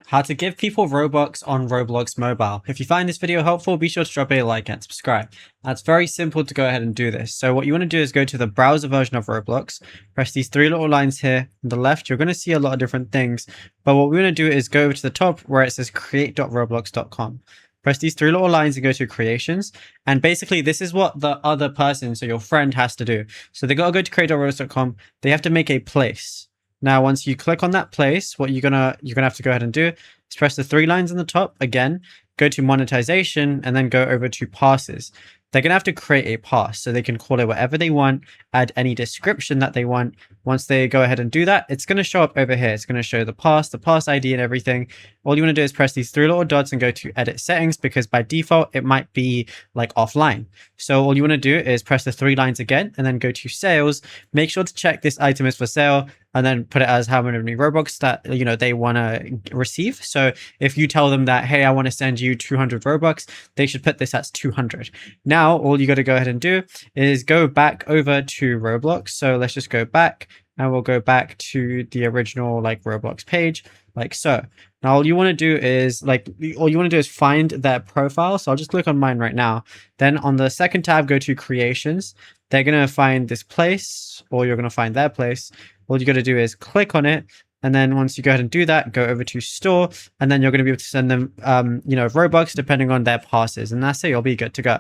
How to give people Robux on Roblox mobile. If you find this video helpful, be sure to drop a like and subscribe. It's very simple to go ahead and do this. So what you want to do is go to the browser version of Roblox, press these three little lines here on the left. You're going to see a lot of different things, but what we want to do is go over to the top where it says create.roblox.com. Press these three little lines and go to creations. And basically this is what the other person, so your friend, has to do. So they got to go to create.roblox.com. They have to make a place. Now, once you click on that place, what you're gonna have to go ahead and do is press the three lines on the top again, go to monetization, and then go over to passes. They're gonna have to create a pass, so they can call it whatever they want, add any description that they want. Once they go ahead and do that, it's gonna show up over here. It's gonna show the pass ID and everything. All you wanna do is press these three little dots and go to edit settings, because by default, it might be like offline. So all you wanna do is press the three lines again and then go to sales. Make sure to check this item is for sale, and then put it as how many Robux that they want to receive. So if you tell them that, hey, I want to send you 200 Robux, they should put this as 200. Now all you got to go ahead and do is go back over to Roblox. So let's just go back, and we'll go back to the original Roblox page, like so. Now all you want to do is find their profile. So I'll just click on mine right now. Then on the second tab, go to creations. They're going to find this place, or you're going to find their place. All you got to do is click on it. And then once you go ahead and do that, go over to store, and then you're going to be able to send them, Robux depending on their passes. And that's it. You'll be good to go.